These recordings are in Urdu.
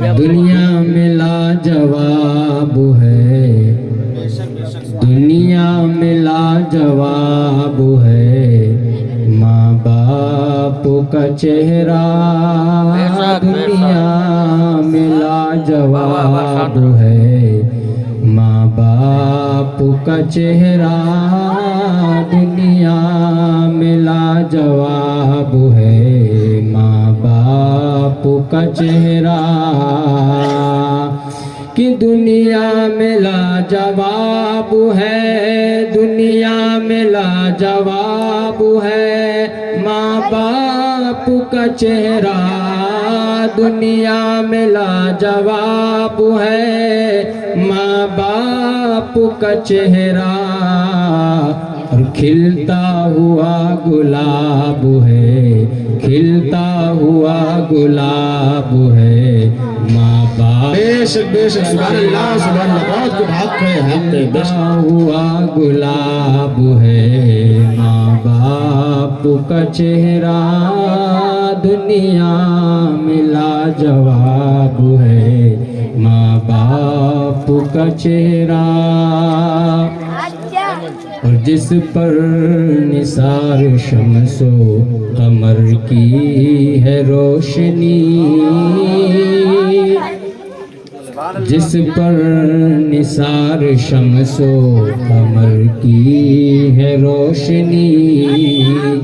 دنیا میں لاجواب ہے، دنیا میں لاجواب ہے ماں باپ کا چہرہ، دنیا میں لاجواب ہے ماں باپ کا چہرہ، دنیا میں لاجواب ہے ماں باپ کا چہرہ، کہ دنیا میں لاجواب ہے، دنیا میں لاجواب ہے ماں باپ کا چہرہ، دنیا میں لاجواب ہے ماں باپ کا چہرہ، اور کھلتا ہوا گلاب ہے، کھلتا ہوا گلاب ہے ماں باپ، بے شک سبحان اللہ سبحان اللہ، بہت کچھ حق ہے، کھلتا ہوا گلاب ہے ماں باپ کا چہرہ، دنیا میں لاجواب ہے ماں باپ کا چہرہ، اور جس پر نثار شمس و قمر کی ہے روشنی، جس پر نثار شمس و قمر کی ہے روشنی،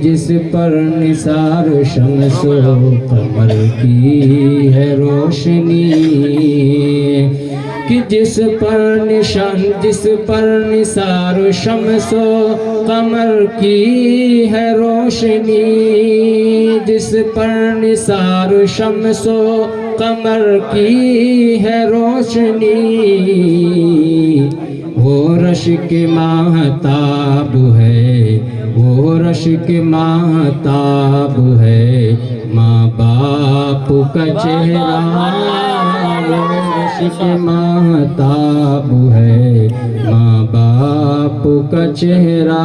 جس پر نثار شمس و قمر کی ہے روشنی، کہ جس پر نثار شمس و قمر کی ہے روشنی، جس پر نثار شمس و قمر کی ہے روشنی، وہ رشک ماہتاب ہے، وہ رشک ماہتاب ہے ماں باپ کا چہرہ، وہ رشک ماہتاب ہے ماں باپ کا چہرہ،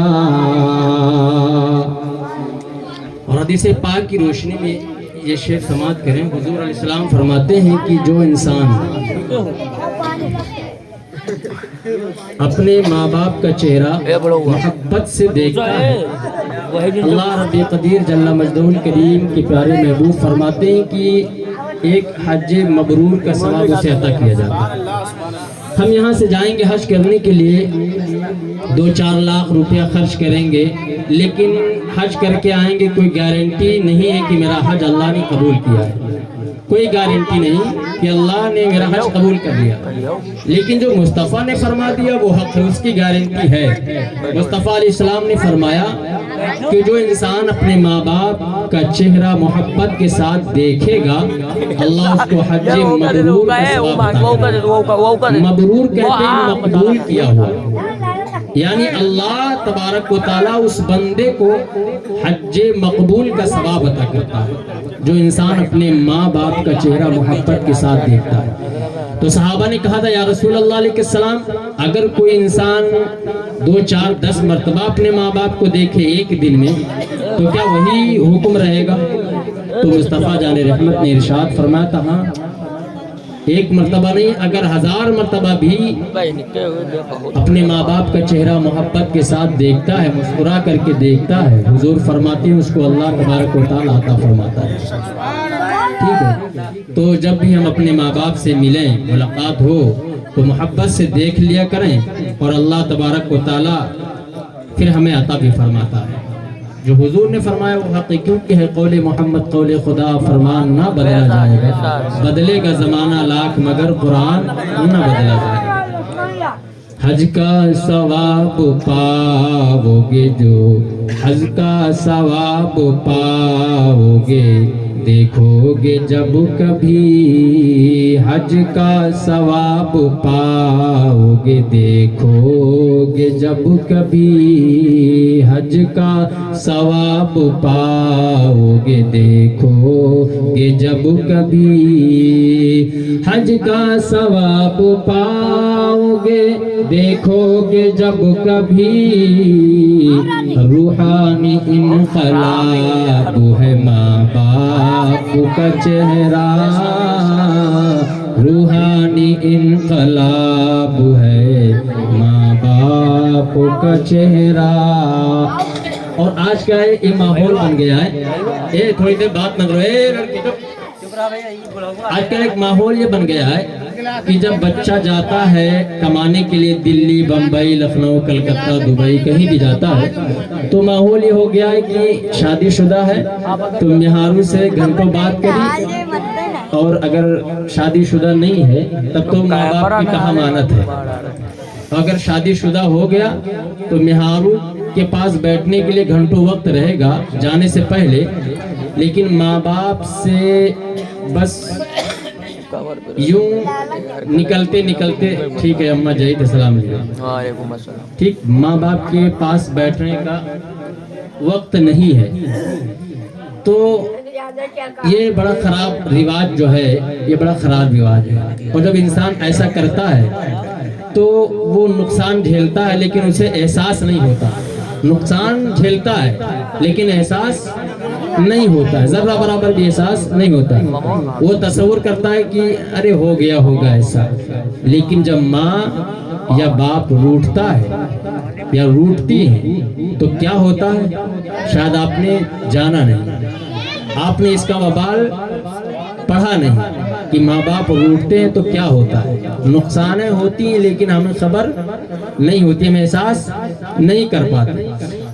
اور حدیث پاک کی روشنی میں یہ شعر سماعت کریں۔ حضور علیہ السلام فرماتے ہیں کہ جو انسان اپنے ماں باپ کا چہرہ محبت سے دیکھتا ہے، اللہ رب قدیر جل مجدہ الکریم کے پیارے محبوب فرماتے ہیں کہ ایک حج مبرور کا ثواب اسے عطا کیا جاتا ہے۔ ہم یہاں سے جائیں گے حج کرنے کے لیے، 2-4 لاکھ روپیہ خرچ کریں گے، لیکن حج کر کے آئیں گے، کوئی گارنٹی نہیں ہے کہ میرا حج اللہ نے قبول کیا ہے، کوئی گارنٹی نہیں کہ اللہ نے میرا حج قبول کر لیا، لیکن جو مصطفیٰ نے فرما دیا وہ حق ہے، اس کی گارنٹی ہے۔ مصطفیٰ علیہ السلام نے فرمایا کہ جو انسان اپنے ماں باپ کا چہرہ محبت کے ساتھ دیکھے گا، اللہ اس کو حج مبرور کا ثواب عطا کرے گا۔ مبرور کہتے ہیں مقبول کیا ہوا، یعنی اللہ تبارک و تعالیٰ اس بندے کو حج مقبول کا ثواب عطا کرتا ہے جو انسان اپنے ماں باپ کا چہرہ محبت کے ساتھ دیکھتا ہے۔ تو صحابہ نے کہا تھا یا رسول اللہ علیہ السلام، اگر کوئی انسان 2-4-10 مرتبہ اپنے ماں باپ کو دیکھے ایک دن میں تو کیا وہی حکم رہے گا؟ تو مصطفیٰ جان رحمت نے ارشاد فرمایا تھا ہاں، ایک مرتبہ نہیں، اگر 1000 مرتبہ بھی اپنے ماں باپ کا چہرہ محبت کے ساتھ دیکھتا ہے، مسکرا کر کے دیکھتا ہے، حضور فرماتے ہیں اس کو اللہ تبارک و تعالیٰ عطا فرماتا ہے۔ ٹھیک ہے، تو جب بھی ہم اپنے ماں باپ سے ملیں، ملاقات ہو تو محبت سے دیکھ لیا کریں، اور اللہ تبارک و تعالیٰ پھر ہمیں عطا بھی فرماتا ہے۔ جو حضور نے فرمایا وہ حقیقی کہ ہے، قول محمد قول خدا، فرمان نہ بدلا جائے گا، بدلے گا زمانہ لاکھ مگر قرآن نہ بدلا جائے گا۔ حج کا ثواب پاؤ گے، جو حج کا ثواب پاؤ گے، دیکھو گے جب کبھی حج کا ثواب پاؤ گے، دیکھو گے جب کبھی حج کا ثواب پاؤ گے، دیکھو گے جب کبھی حج کا ثواب پاؤ گے، دیکھو گے جب کبھی روحانی انقلاب ہے ماں باپ کا چہرہ، روحانی انقلاب ہے ماں باپ کا چہرہ. اور آج کا یہ ماحول بن گیا ہے. یہ تھوڑی دیر بات نہ کرو. آج کل ایک ماحول یہ بن گیا ہے کہ جب بچہ جاتا ہے کمانے کے لیے دلی، بمبئی، لکھنؤ، کلکتہ، دبئی کہیں بھی جاتا ہے تو ماحول یہ ہو گیا ہے کہ شادی شدہ ہے تو مہارو سے گھنٹوں بات کری، اور اگر شادی شدہ نہیں ہے تب تو ماں باپ کی کہاں مانت ہے. اگر شادی شدہ ہو گیا تو مہارو کے پاس بیٹھنے کے لیے گھنٹوں وقت رہے گا جانے سے پہلے، لیکن ماں باپ سے بس یوں نکلتے نکلتے ٹھیک ہے اماں جائید السلام علیکم، ٹھیک، ماں باپ کے پاس بیٹھنے کا وقت نہیں ہے. تو یہ بڑا خراب رواج جو ہے، یہ بڑا خراب رواج ہے. اور جب انسان ایسا کرتا ہے تو وہ نقصان جھیلتا ہے لیکن اسے احساس نہیں ہوتا. نقصان جھیلتا ہے لیکن احساس نہیں ہوتا ہے، ذرہ برابر بھی احساس نہیں ہوتا. وہ تصور کرتا ہے کہ ارے ہو گیا ہوگا ایسا. لیکن جب ماں یا باپ روٹھتا ہے یا روٹتی ہے تو کیا ہوتا ہے شاید آپ نے جانا نہیں، آپ نے اس کا وبال پڑھا نہیں کہ ماں باپ روٹتے ہیں تو کیا ہوتا ہے. نقصانیں ہوتی ہیں لیکن ہمیں خبر نہیں ہوتی، ہم احساس نہیں کر پاتے.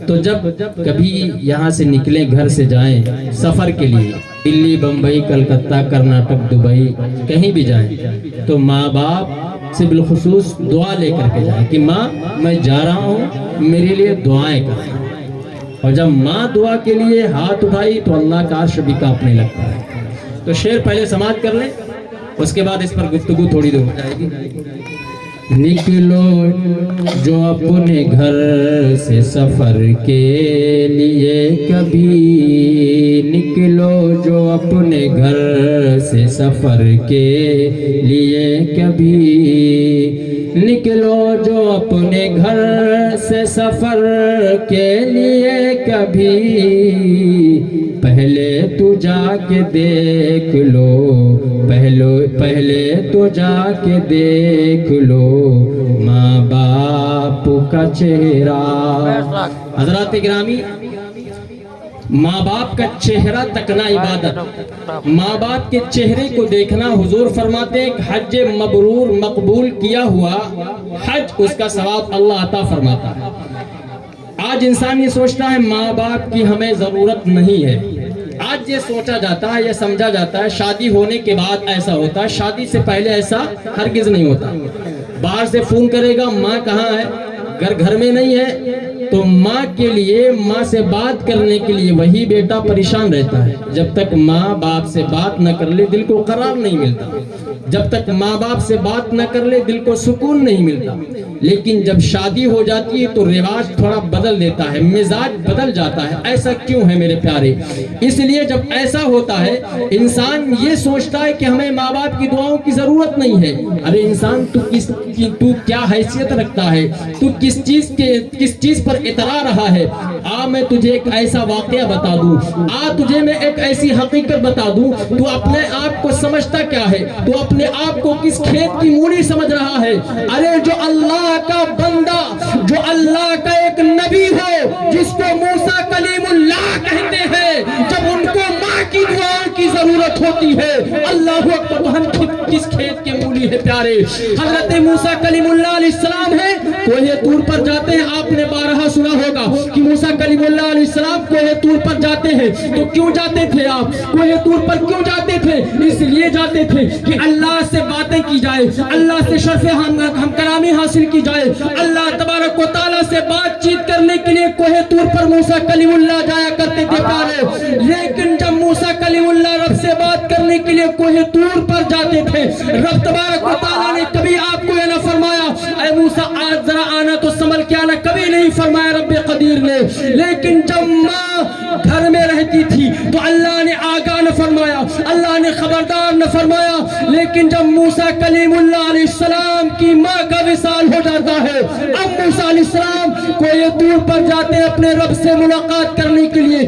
تو جب کبھی یہاں سے نکلیں، گھر سے جائیں سفر کے لیے، دلی، بمبئی، کلکتہ، کرناٹک، دبئی کہیں بھی جائیں تو ماں باپ سے بالخصوص دعا لے کر کے جائیں کہ ماں میں جا رہا ہوں، میرے لیے دعائیں کریں. اور جب ماں دعا کے لیے ہاتھ اٹھائی تو اللہ کا عرش بھی کانپنے لگتا ہے. تو شعر پہلے سماعت کر لیں، اس کے بعد اس پر گفتگو تھوڑی دیر ہو جائے گی. نکلو جو اپنے گھر سے سفر کے لیے کبھی، نکلو جو اپنے گھر سے سفر کے لیے کبھی، نکلو جو اپنے گھر سے سفر کے لیے کبھی، پہلے تو جا کے دیکھ لو، پہلے تو جا کے دیکھ لو ماں باپ کا چہرہ. حضرات گرامی، ماں باپ کا چہرہ تکنا عبادت. ماں باپ کے چہرے کو دیکھنا، حضور فرماتے ہیں کہ حج مبرور مقبول کیا ہوا حج، اس کا ثواب اللہ عطا فرماتا ہے. آج انسان یہ سوچتا ہے ماں باپ کی ہمیں ضرورت نہیں ہے. آج یہ سوچا جاتا ہے، یہ سمجھا جاتا ہے شادی ہونے کے بعد ایسا ہوتا ہے، شادی سے پہلے ایسا ہرگز نہیں ہوتا. باہر سے فون کرے گا ماں کہاں ہے، گھر میں نہیں ہے، تو ماں کے لیے، ماں سے بات کرنے کے لیے وہی بیٹا پریشان رہتا ہے. جب تک ماں باپ سے بات نہ کر لے دل کو قرار نہیں ملتا، جب تک ماں باپ سے بات نہ کر لے دل کو سکون نہیں ملتا. لیکن جب شادی ہو جاتی ہے تو رواج تھوڑا بدل دیتا ہے، مزاج بدل جاتا ہے. ایسا کیوں ہے میرے پیارے؟ اس لیے جب ایسا ہوتا ہے انسان یہ سوچتا ہے کہ ہمیں ماں باپ کی دعاؤں کی ضرورت نہیں ہے. ارے انسان تو کیا حیثیت رکھتا ہے، تو کس چیز پر اترا رہا ہے. میں تجھے ایک ایسا واقعہ بتا دوں، تجھے میں ایک ایسی حقیقت بتا دوں، تو اپنے آپ کو سمجھتا کیا ہے، تو اپنے آپ کو کس کھیت کی مولی سمجھ رہا ہے. ارے جو اللہ کا بندہ، جو اللہ کا ایک نبی ہو جس کو موسیٰ کلیم اللہ کہتے ہیں، جب ان کو ماں کی دعاؤں کی ضرورت ہوتی ہے، اللہ اکبر، تو ہم کس کھیت کے مولی ہے پیارے. حضرت موسیٰ کلیم اللہ علیہ السلام ہے، کوہ طور پر جاتے ہیں. آپ نے بارہا سنا ہوگا کہ موسیٰ کلیم اللہ علیہ السلام کوہ طور پر جاتے ہیں. تو کیوں جاتے تھے آپ کوہ طور پر؟ کیوں جاتے تھے؟ اس لیے جاتے تھے کہ اللہ سے باتیں کی جائے، اللہ سے شرف ہم کلامی حاصل کی جائے. اللہ تبارک و تعالیٰ سے بات چیت کرنے کے لیے کوہ طور پر موسیٰ کلیم اللہ جایا کرتے تھے پیارے. لیکن جب موسیٰ کلیم اللہ رب سے بات کرنے کے لیے کوہ طور پر جاتے تھے، رب تبارک و تعالیٰ نے کبھی آپ کو یہ نہ فرمایا اے موسیٰ آج ذرا آنا تو سنبھل کے آنا، کبھی نہیں فرمایا رب قدیر نے. لیکن جب ماں گھر میں رہتی تھی تو اللہ نے آگاہ نہ فرمایا، اللہ نے خبردار نہ فرمایا. لیکن جب موسیٰ کلیم اللہ علیہ السلام کی ماں کا وصال ہو جاتا ہے، اب موسیٰ علیہ السلام کوہ طور پر جاتے ہیں اپنے رب سے ملاقات کرنے کے لیے،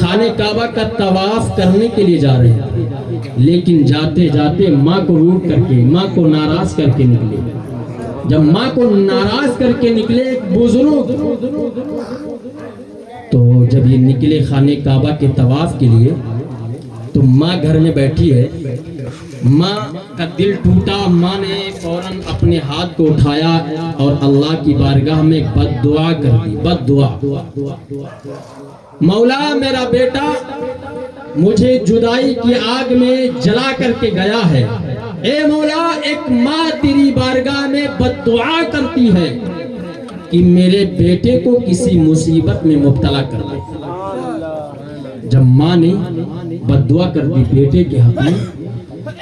خانہ کعبہ کا طواف کرنے کے لیے جا رہے تھے، لیکن جاتے جاتے ماں کو روٹ کر کے، ماں کو ناراض کر کے نکلے۔ جب ماں کو ناراض کر کے نکلے ایک بزرگ، تو جب یہ نکلے خانہ کعبہ کے طواف کے لیے، تو ماں گھر میں بیٹھی ہے، ماں کا دل ٹوٹا، ماں نے فوراً اپنے ہاتھ کو اٹھایا اور اللہ کی بارگاہ میں بد دعا کر دی، بد دعا، مولا میرا بیٹا مجھے جدائی کی آگ میں جلا کر کے گیا ہے، اے مولا ایک ماں تیری بارگاہ میں بد دعا کرتی ہے کہ میرے بیٹے کو کسی مصیبت میں مبتلا کر دے۔ جب ماں نے بد دعا کر دی بیٹے کے حق میں،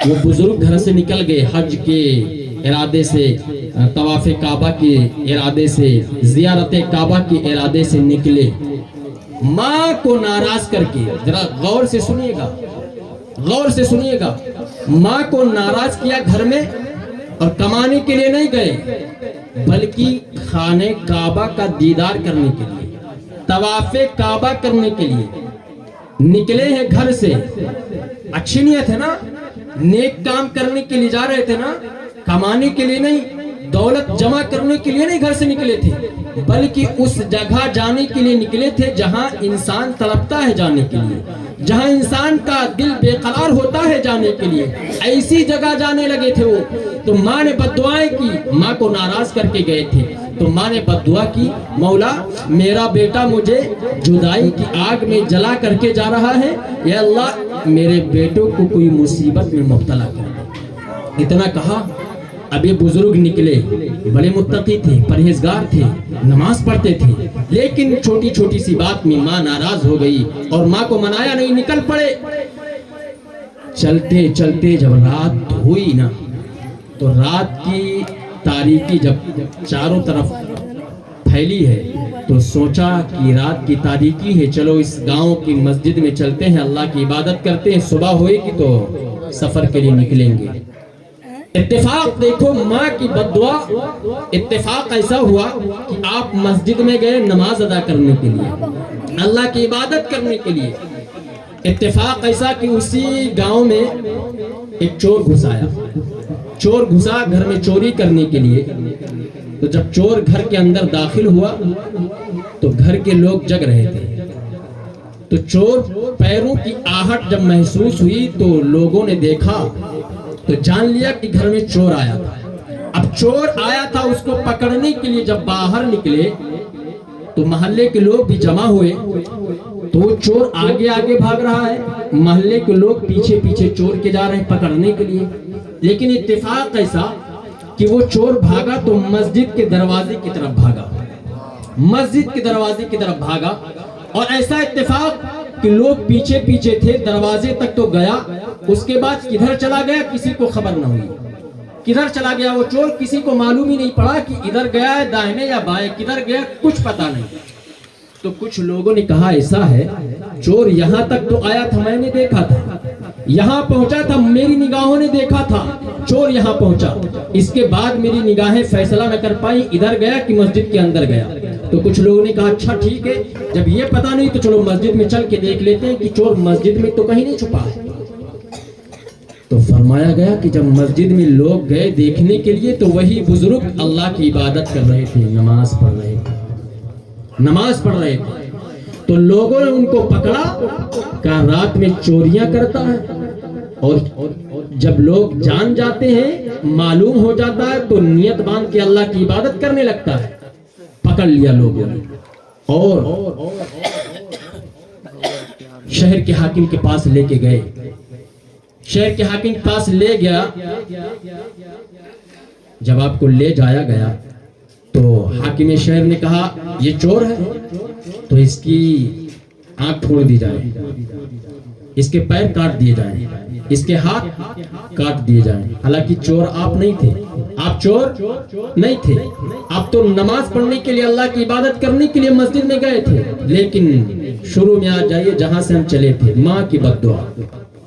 وہ بزرگ گھر سے نکل گئے، حج کے ارادے سے، طواف کعبہ کے ارادے سے، زیارت کعبہ کے ارادے سے نکلے، ماں کو ناراض کر کے۔ ذرا غور سے سنیے گا، غور سے سنیے گا، ماں کو ناراض کیا گھر میں، اور کمانے کے لیے نہیں گئے بلکہ خانہ کعبہ کا دیدار کرنے کے لیے، طواف کعبہ کرنے کے لیے نکلے ہیں گھر سے۔ اچھی نیت ہے نا، نیک کام کرنے کے لیے جا رہے تھے نا، کمانے کے لیے نہیں، دولت جمع کرنے کے لیے نہیں گھر سے نکلے تھے، بلکہ اس جگہ جانے کے لیے نکلے تھے جہاں انسان تڑپتا ہے جانے کے لیے، جہاں انسان کا دل بے قرار ہوتا ہے جانے کے لیے، ایسی جگہ جانے لگے تھے وہ۔ تو ماں نے بد دعائیں کی، ماں کو ناراض کر کے گئے تھے، تو ماں نے بد دعا کی، مولا میرا بیٹا مجھے جدائی کی آگ میں جلا کر کے جا رہا ہے، یا اللہ میرے بیٹوں کو کوئی مصیبت میں مبتلا کر دے۔ اتنا کہا، اب یہ بزرگ نکلے، بڑے متقی تھے، پرہیزگار تھے، نماز پڑھتے تھے، لیکن چھوٹی چھوٹی سی بات میں ماں ناراض ہو گئی اور ماں کو منایا نہیں، نکل پڑے۔ چلتے چلتے جب رات ہوئی نا، تو رات کی تاریکی جب چاروں طرف پھیلی ہے، تو سوچا کہ رات کی تاریکی ہے، چلو اس گاؤں کی مسجد میں چلتے ہیں، اللہ کی عبادت کرتے ہیں، صبح ہوئے گی تو سفر کے لیے نکلیں گے۔ اتفاق دیکھو، ماں کی بد دعا، اتفاق ایسا ہوا کہ آپ مسجد میں گئے نماز ادا کرنے کے لیے، اللہ کی عبادت کرنے کے لیے۔ اتفاق ایسا کہ اسی گاؤں میں ایک چور گھس آیا، چور گھسا گھر میں چوری کرنے کے لیے۔ تو جب چور گھر کے اندر داخل ہوا تو گھر کے لوگ جگ رہے تھے، تو چور پیروں کی آہٹ جب محسوس ہوئی تو لوگوں نے دیکھا تو جان لیا کہ گھر میں چور آیا تھا۔ اب چور آیا تھا، اس کو پکڑنے کے لیے جب باہر نکلے تو محلے کے لوگ بھی جمع ہوئے، تو وہ چور آگے آگے بھاگ رہا ہے، محلے کے لوگ پیچھے پیچھے چور کے جا رہے ہیں پکڑنے کے لیے۔ لیکن اتفاق ایسا کہ وہ چور بھاگا تو مسجد کے دروازے کی طرف بھاگا، مسجد کے دروازے کی طرف بھاگا، اور ایسا اتفاق کہ لوگ پیچھے پیچھے تھے، دروازے تک تو گیا، اس کے بعد کدھر چلا گیا کسی کو خبر نہ ہوئی، کدھر چلا گیا وہ چور کسی کو معلوم ہی نہیں پڑا کہ ادھر گیا ہے دائیں یا بائیں، کدھر گیا کچھ پتا نہیں۔ تو کچھ لوگوں نے کہا ایسا ہے، چور یہاں تک تو آیا تھا، میں نے دیکھا تھا، یہاں پہنچا تھا، میری نگاہوں نے دیکھا تھا چور یہاں پہنچا، اس کے بعد میری نگاہیں فیصلہ نہ کر پائی ادھر گیا کہ مسجد کے اندر گیا۔ تو کچھ لوگوں نے کہا اچھا ٹھیک ہے، جب یہ پتا نہیں تو چلو مسجد میں چل کے دیکھ لیتے ہیں کہ چور مسجد میں تو کہیں نہیں چھپا ہے۔ تو فرمایا گیا کہ جب مسجد میں لوگ گئے دیکھنے کے لیے تو وہی بزرگ اللہ کی عبادت کر رہے تھے، نماز پڑھ رہے تھے، نماز پڑھ رہے تھے۔ تو لوگوں نے ان کو پکڑا، کہا رات میں چوریاں کرتا ہے، اور جب لوگ جان جاتے ہیں، معلوم ہو جاتا ہے تو نیت باندھ کے اللہ کی عبادت کرنے لگتا ہے۔ پکڑ لیا لوگوں نے اور شہر کے حاکم کے پاس لے کے گئے، شہر کے حاکم کے پاس لے گیا۔ جب آپ کو لے جایا گیا تو حاکم شہر نے کہا یہ چور ہے تو اس کی آنکھ پھوڑ دی جائے، اس کے پیر کاٹ دیے جائیں، اس کے ہاتھ کاٹ دیے جائیں۔ حالانکہ چور آپ نہیں تھے، آپ چور نہیں تھے، آپ تو نماز پڑھنے کے لیے اللہ کی عبادت کرنے کے لیے مسجد میں گئے تھے۔ لیکن شروع میں آ جائیے جہاں سے ہم چلے تھے، ماں کی بد دعا،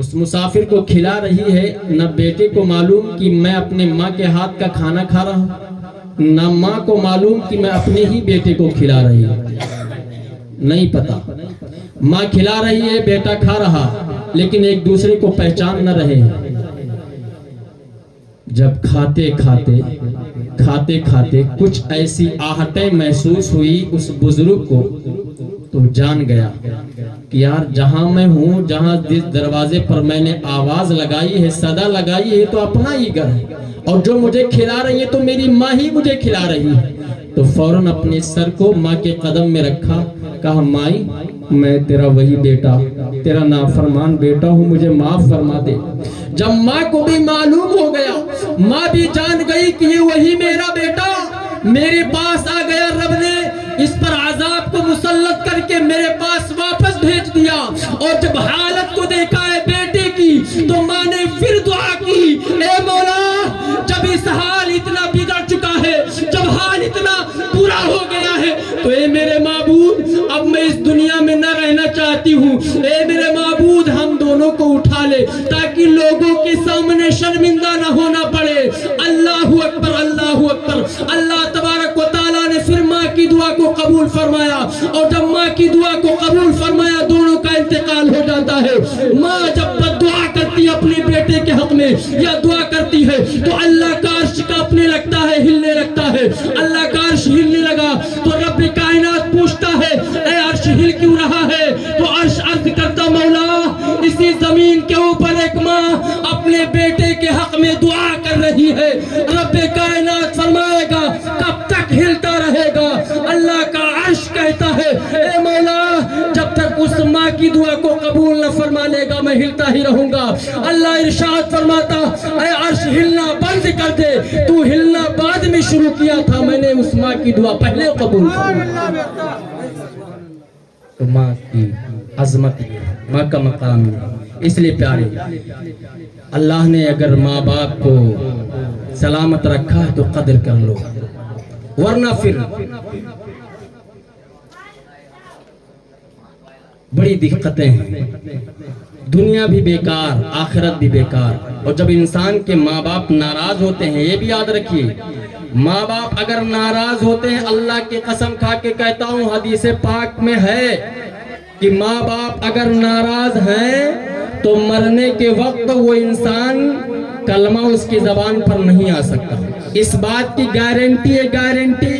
اس مسافر کو کھلا رہی ہے، نہ بیٹے کو معلوم کہ میں اپنے ماں کے ہاتھ کا کھانا کھا رہا ہوں، نہ ماں کو معلوم کہ میں اپنے ہی بیٹے کو کھلا رہی ہوں، نہیں پتا۔ ماں کھلا رہی ہے، بیٹا کھا رہا، لیکن ایک دوسرے کو پہچان نہ رہے ہیں۔ جب کھاتے کھاتے کچھ ایسی آہٹیں محسوس ہوئی اس بزرگ کو، تو جان گیا کہ یار جہاں میں ہوں، جہاں جس دروازے پر میں نے آواز لگائی ہے، صدا لگائی ہے، تو اپنا ہی گھر ہے، اور جو مجھے کھلا رہی ہے تو میری ماں ہی مجھے کھلا رہی ہے۔ تو فوراً اپنے سر کو ماں کے قدم میں رکھا، کہا مائی میں تیرا وہی بیٹا، تیرا نافرمان بیٹا ہوں، مجھے معاف فرما دے۔ جب ماں کو بھی معلوم ہو گیا، ماں بھی جان گئی کہ یہ وہی میرا بیٹا میرے پاس آ گیا، رب نے اس پر عذاب کو مسلط کر کے میرے پاس واپس بھیج دیا۔ اور جب حالت کو دیکھا ہے بیٹے کی، تو ماں نے پھر دعا کی، اے مولا جب اس حال اتنا بگڑ چکا ہے، جب حال اتنا برا ہو گیا ہے، تو اے میرے معبود اب میں اس دنیا میں نہ رہنا چاہتی ہوں، اے میرے معبود ہم دونوں کو اٹھا لے تاکہ لوگوں کے سامنے شرمندہ نہ ہونا پڑے۔ اللہ اکبر، اللہ اکبر۔ اللہ تبارک و تعالیٰ نے پھر ماں کی دعا کو قبول فرمایا، اور جب ماں کی دعا کو قبول فرمایا دونوں کا انتقال ہو جاتا ہے۔ ماں جب دعا کرتی ہے اپنے بیٹے کے حق میں یا دعا کرتی ہے تو اللہ کا عرش کانپنے لگتا ہے، ہلنے لگتا ہے۔ اللہ کا عرش ہلنے لگا تو رب کائنات پوچھتا ہے اے عرش ہل کیوں رہا ہے؟ تو عرش عرض کرتا مولا اسی زمین کے اوپر ایک ماں اپنے بیٹے کے حق میں دعا کر رہی ہے۔ رب کائنات فرمائے گا کب تک ہلتا رہے گا؟ اللہ کا عرش کہتا ہے اے مولا جب تک اس ماں کی دعا کو قبول نہ فرما لے گا میں ہلتا ہی رہوں گا۔ اللہ ارشاد فرماتا اے عرش ہلنا بند کر دے، تو ہلنا بعد میں شروع کیا تھا، میں نے اس ماں کی دعا پہلے قبول کی۔ تو ماں کی عظمت، ماں کا مقام، اس لیے پیارے اللہ نے اگر ماں باپ کو سلامت رکھا تو قدر کر لو، ورنہ پھر بڑی دقتیں ہیں، دنیا بھی بیکار، آخرت بھی بیکار۔ اور جب انسان کے ماں باپ ناراض ہوتے ہیں، یہ بھی یاد رکھیے، ماں باپ اگر ناراض ہوتے ہیں، اللہ کی قسم کھا کے کہتا ہوں حدیث پاک میں ہے کہ ماں باپ اگر ناراض ہیں تو مرنے کے وقت وہ انسان کلمہ اس کی زبان پر نہیں آ سکتا۔ اس بات کی گارنٹی ہے، گارنٹی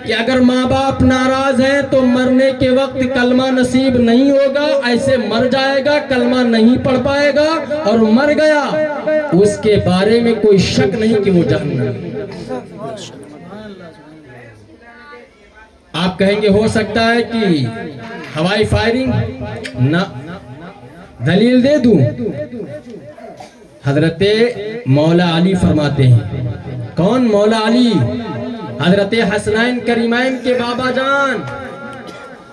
کہ اگر ماں باپ ناراض ہیں تو مرنے کے وقت کلمہ نصیب نہیں ہوگا، ایسے مر جائے گا، کلمہ نہیں پڑھ پائے گا، اور مر گیا اس کے بارے میں کوئی شک نہیں کہ وہ جہنم۔ آپ کہیں گے ہو سکتا ہے کہ ہوائی فائرنگ، نہ، دلیل دے دوں، حضرت مولا علی فرماتے ہیں، کون مولا علی؟ حضرت حسنین کریمین کے بابا جان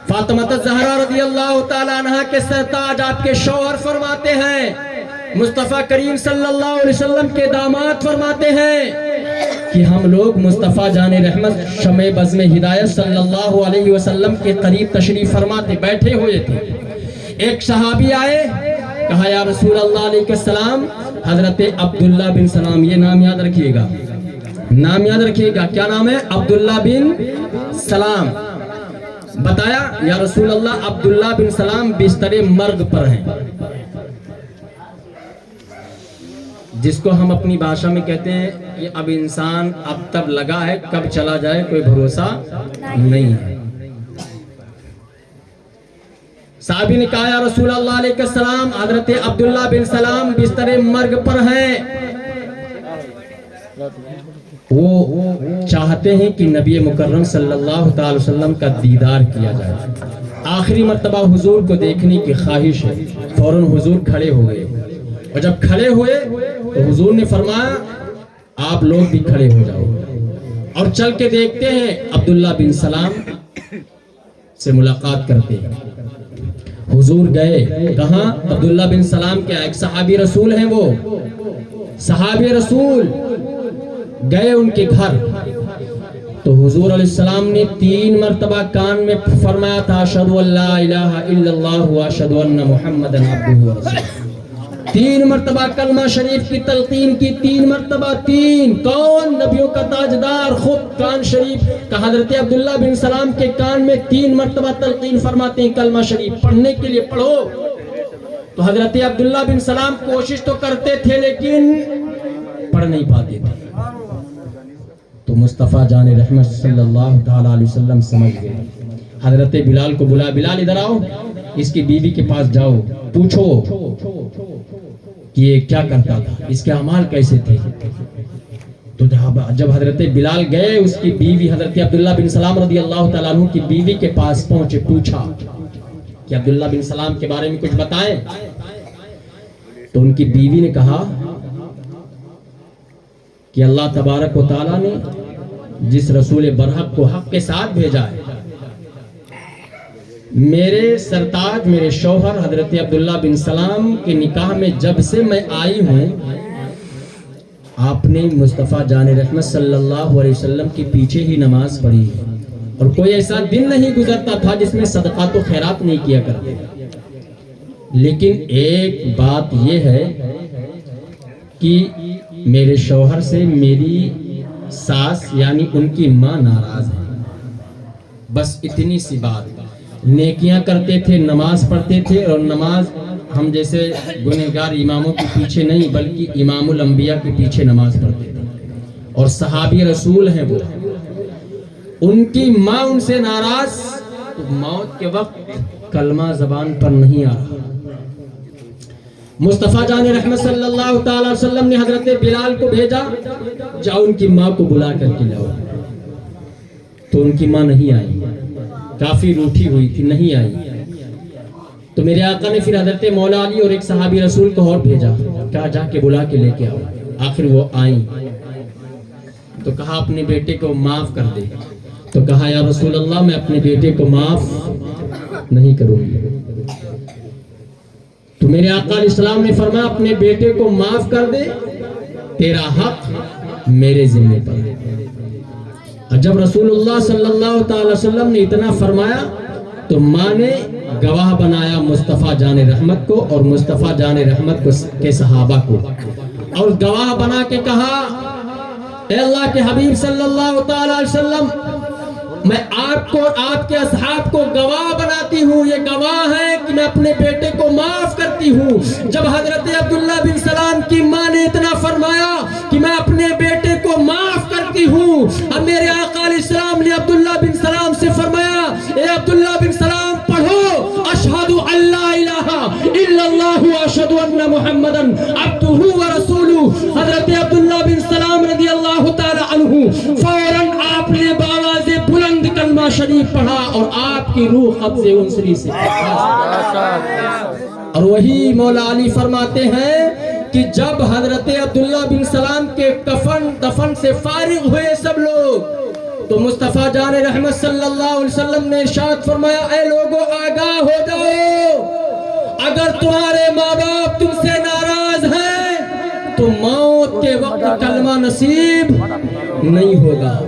فاطمہ الزہرا رضی اللہ تعالیٰ عنہ کے سرتاج آپ کے شوہر فرماتے ہیں، مصطفیٰ کریم صلی اللہ علیہ وسلم کے داماد فرماتے ہیں کہ ہم لوگ مصطفیٰ جان رحمت شمع بزم ہدایت صلی اللہ علیہ وسلم کے قریب تشریف فرماتے بیٹھے ہوئے تھے۔ ایک صحابی آئے، کہا یا رسول اللہ علیہ السلام، حضرت عبداللہ بن سلام، یہ نام یاد رکھیے گا، نام یاد رکھیے گا، کیا نام ہے؟ عبداللہ بن سلام۔ بتایا یا رسول اللہ عبداللہ بن سلام بستر مرگ پر ہیں، جس کو ہم اپنی بھاشا میں کہتے ہیں کہ اب انسان اب تب لگا ہے، کب چلا جائے کوئی بھروسہ نہیں ہے۔ صحابی نے کہا یا رسول اللہ علیہ السلام حضرت عبداللہ بن سلام بستر مرگ پر ہیں، وہ چاہتے ہیں کہ نبی مکرم صلی اللہ تعالی وسلم کا دیدار کیا جائے، آخری مرتبہ حضور کو دیکھنے کی خواہش ہے۔ فوراً حضور کھڑے ہو گئے، اور جب کھڑے ہوئے تو حضور نے فرمایا آپ لوگ بھی کھڑے ہو جاؤ، اور چل کے دیکھتے ہیں عبداللہ بن سلام سے ملاقات کرتے ہیں۔ حضور گئے کہاں؟ عبداللہ بن سلام کے ایک صحابی رسول ہیں، وہ صحابی رسول گئے ان کے گھر، تو حضور علیہ السلام نے 3 مرتبہ کان میں فرمایا تھا اشہدو ان لا الہ الا اللہ و اشہدو ان محمدًا عبدہ و رسولہ۔ 3 مرتبہ کلمہ شریف کی تلقین کی، 3 مرتبہ 3 کون؟ نبیوں کا تاجدار خود کان شریف کا حضرت عبداللہ بن سلام کے کان میں 3 مرتبہ تلقین فرماتے ہیں کلمہ شریف پڑھنے کے لیے، پڑھو۔ تو حضرت عبداللہ بن سلام کوشش تو کرتے تھے لیکن پڑھ نہیں پاتے تھے۔ تو مصطفیٰ جان رحمت صلی اللہ تعالی علیہ وسلم سمجھ گئے، حضرت بلال کو بلا، بلال ادھر آؤ، اس کی بیوی کے پاس جاؤ، پوچھو کہ یہ کیا کرتا تھا، اس کے اعمال کیسے تھے۔ تو جب حضرت بلال گئے، اس کی بیوی حضرت عبداللہ بن سلام رضی اللہ تعالیٰ عنہ کی بیوی کے پاس پہنچے، پوچھا کہ عبداللہ بن سلام کے بارے میں کچھ بتائیں۔ تو ان کی بیوی نے کہا کہ اللہ تبارک و تعالیٰ نے جس رسول برحق کو حق کے ساتھ بھیجا ہے، میرے سرتاج میرے شوہر حضرت عبداللہ بن سلام کے نکاح میں جب سے میں آئی ہوں، آپ نے مصطفیٰ جان رحمت صلی اللہ علیہ وسلم کے پیچھے ہی نماز پڑھی ہے، اور کوئی ایسا دن نہیں گزرتا تھا جس میں صدقات و خیرات نہیں کیا کرتے۔ لیکن ایک بات یہ ہے کہ میرے شوہر سے میری ساس یعنی ان کی ماں ناراض ہے، بس اتنی سی بات۔ نیکیاں کرتے تھے، نماز پڑھتے تھے، اور نماز ہم جیسے گنہگار اماموں کے پیچھے نہیں بلکہ امام الانبیاء کے پیچھے نماز پڑھتے تھے، اور صحابی رسول ہیں وہ، ان کی ماں ان سے ناراض، تو موت کے وقت کلمہ زبان پر نہیں آ رہا۔ مصطفیٰ جان رحمت صلی اللہ تعالی علیہ وسلم نے حضرت بلال کو بھیجا، جاؤ ان کی ماں کو بلا کر کے لاؤ۔ تو ان کی ماں نہیں آئی، کافی روٹھی ہوئی تھی، نہیں آئی۔ تو میرے آقا نے پھر حضرت مولا علی اور ایک صحابی رسول کو اور بھیجا، کہا جا کے بلا کے لے کے آؤ۔ آخر وہ آئیں تو کہا اپنے بیٹے کو معاف کر دے۔ تو کہا یا رسول اللہ میں اپنے بیٹے کو معاف نہیں کروں گی۔ تو میرے آقا علیہ السلام نے فرمایا اپنے بیٹے کو معاف کر دے، تیرا حق میرے ذمہ پر ہے۔ اور جب رسول اللہ صلی اللہ تعالی وسلم نے اتنا فرمایا تو ماں نے گواہ بنایا مصطفیٰ جان رحمت کو اور مصطفیٰ جان رحمت کے صحابہ کو، اور گواہ بنا کے کہا اے اللہ کے حبیب صلی اللہ تعالی علیہ وسلم، میں آپ کو آپ کے اصحاب کو گواہ بناتی ہوں، یہ گواہ ہے کہ میں اپنے بیٹے کو معاف کرتی ہوں۔ جب حضرت عبداللہ بن سلام کی ماں نے اتنا فرمایا کہ میں اپنے بیٹے کو معاف کرتی ہوں، اب میرے آقا علیہ السلام نے عبداللہ بن سلام سے فرمایا اے عبداللہ بن سلام پڑھو اشہد ان لا الہ الا اللہ واشہد ان محمدن عبدہ ورسولہ۔ حضرت عبداللہ بن سلام رضی اللہ تعالی عنہ فوراً آپ نے بآواز بلند کلمہ شریف پڑھا اور آپ کی روح قبض انصری سے، اور وہی مولا علی فرماتے ہیں کہ جب حضرت عبداللہ بن سلام کے دفن سے فارغ ہوئے سب لوگ، تو مصطفیٰ جان رحمت صلی اللہ علیہ وسلم نے ارشاد فرمایا اے لوگوں آگاہ ہو جاؤ، اگر تمہارے ماں باپ تم سے ناراض ہیں تو موت کے وقت کلمہ نصیب نہیں ہوگا۔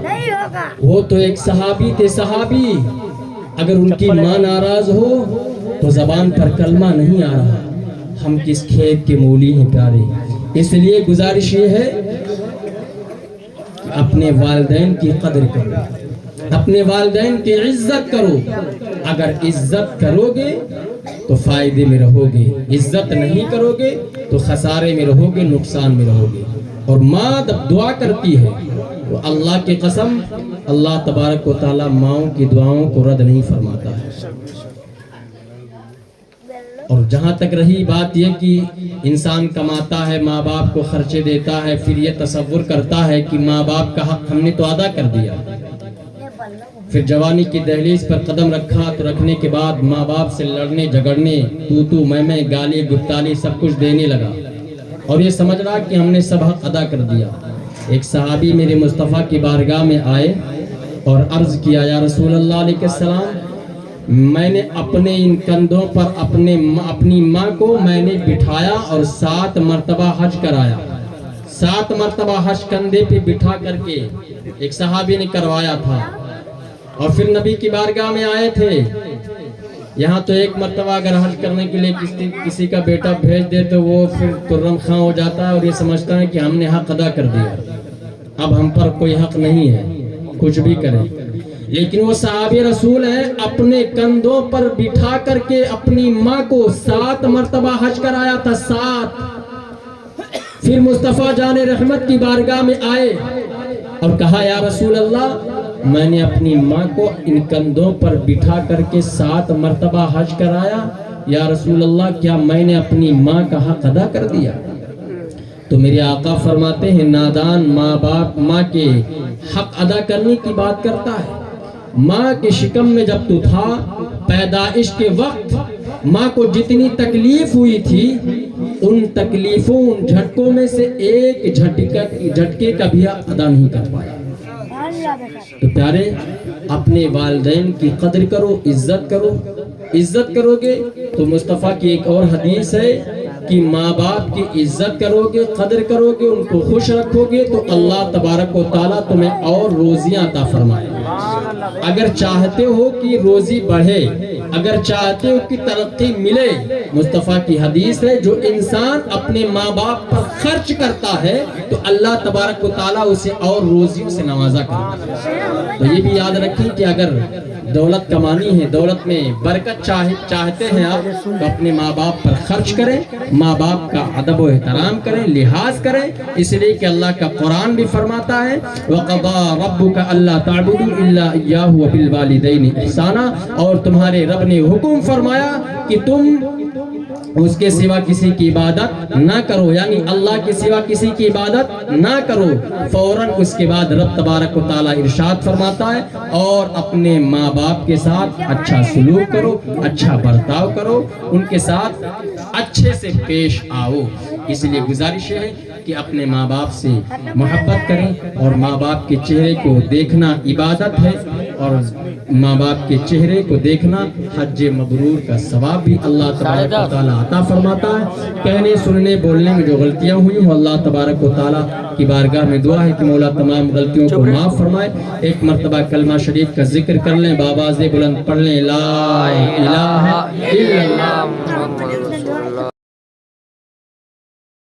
وہ تو ایک صحابی تھے، صحابی، اگر ان کی ماں ناراض ہو تو زبان پر کلمہ نہیں آ رہا، ہم کس کھیت کے مولی ہیں پیارے۔ اس لیے گزارش یہ ہے کہ اپنے والدین کی قدر کرو، اپنے والدین کی عزت کرو۔ اگر عزت کرو گے تو فائدے میں رہو گے، عزت نہیں کرو گے تو خسارے میں رہو گے، نقصان میں رہو گے۔ اور ماں جب دعا کرتی ہے تو اللہ کی قسم اللہ تبارک و تعالی ماؤں کی دعاؤں کو رد نہیں فرماتا ہے۔ اور جہاں تک رہی بات یہ کہ انسان کماتا ہے، ماں باپ کو خرچے دیتا ہے، پھر یہ تصور کرتا ہے کہ ماں باپ کا حق ہم نے تو ادا کر دیا، پھر جوانی کی دہلیز پر قدم رکھا تو رکھنے کے بعد ماں باپ سے لڑنے جھگڑنے، تو میں گالی گفتالی سب کچھ دینے لگا، اور یہ سمجھ رہا کہ ہم نے سب حق ادا کر دیا۔ ایک صحابی میرے مصطفیٰ کی بارگاہ میں آئے اور عرض کیا یا رسول اللہ علیہ السلام، میں نے اپنے ان کندھوں پر اپنی ماں کو میں نے بٹھایا اور 7 مرتبہ حج کرایا، 7 مرتبہ حج کندھے پہ بٹھا کر کے ایک صحابی نے کروایا تھا، اور پھر نبی کی بارگاہ میں آئے تھے، یہاں تو ایک مرتبہ اگر حج کرنے کے لیے کسی کا بیٹا بھیج دے تو وہ پھر ترم خاں ہو جاتا ہے اور یہ سمجھتا ہے کہ ہم نے حق ادا کر دیا، اب ہم پر کوئی حق نہیں ہے، کچھ بھی کرے۔ لیکن وہ صحابی رسول ہے، اپنے کندھوں پر بٹھا کر کے اپنی ماں کو 7 مرتبہ حج کرایا تھا، 7۔ پھر مصطفیٰ جان رحمت کی بارگاہ میں آئے اور کہا یا رسول اللہ، میں نے اپنی ماں کو ان کندھوں پر بٹھا کر کے 7 مرتبہ حج کرایا، یا رسول اللہ کیا میں نے اپنی ماں کا حق ادا کر دیا؟ تو میرے آقا فرماتے ہیں نادان ماں کے حق ادا کرنے کی بات کرتا ہے۔ ماں کے شکم میں جب تو تھا، پیدائش کے وقت ماں کو جتنی تکلیف ہوئی تھی، ان تکلیفوں ان جھٹکوں میں سے ایک جھٹکے کا بھی ادا نہیں کر پایا۔ تو پیارے، اپنے والدین کی قدر کرو، عزت کرو۔ عزت کرو گے تو مصطفیٰ کی ایک اور حدیث ہے کہ ماں باپ کی عزت کرو گے، قدر کرو گے، ان کو خوش رکھو گے تو اللہ تبارک و تعالیٰ تمہیں اور روزیاں عطا فرمائے گا۔ اگر چاہتے ہو کہ روزی بڑھے، اگر چاہتے ہو کہ ترقی ملے، مصطفیٰ کی حدیث ہے جو انسان اپنے ماں باپ پر خرچ کرتا ہے تو اللہ تبارک و تعالیٰ اسے اور روزیوں سے نوازا کرتا ہے۔ تو یہ بھی یاد رکھیں کہ اگر دولت کمانی ہے، دولت میں برکت چاہتے ہیں آپ، تو اپنے ماں باپ پر خرچ کریں، ماں باپ کا ادب و احترام کریں، لحاظ کریں، اس لیے کہ اللہ کا قرآن بھی فرماتا ہے وَقَضَىٰ رَبُّكَ أَلَّا تَعْبُدُوا إِلَّا إِيَّاهُ وَبِالْوَالِدَيْنِ إِحْسَانًا، اور تمہارے رب نے حکم فرمایا کہ تم اس کے سوا کسی کی عبادت نہ کرو، یعنی اللہ کے سوا کسی کی عبادت نہ کرو۔ فوراً اس کے بعد رب تبارک و تعالیٰ ارشاد فرماتا ہے اور اپنے ماں باپ کے ساتھ اچھا سلوک کرو، اچھا برتاؤ کرو، ان کے ساتھ اچھے سے پیش آؤ۔ اس لیے گزارش ہے کہ اپنے ماں باپ سے محبت کریں، اور ماں باپ کے چہرے کو دیکھنا عبادت ہے، اور ماں باپ کے چہرے کو دیکھنا حج مبرور کا ثواب بھی اللہ تبارک و تعالیٰ عطا فرماتا ہے۔ کہنے سننے بولنے میں جو غلطیاں ہوئی ہیں اللہ تبارک و تعالیٰ کی بارگاہ میں دعا ہے کہ مولا تمام غلطیوں کو معاف فرمائے۔ ایک مرتبہ کلمہ شریف کا ذکر کر لیں، بآواز بلند پڑھ لیں، لا الہ الا اللہ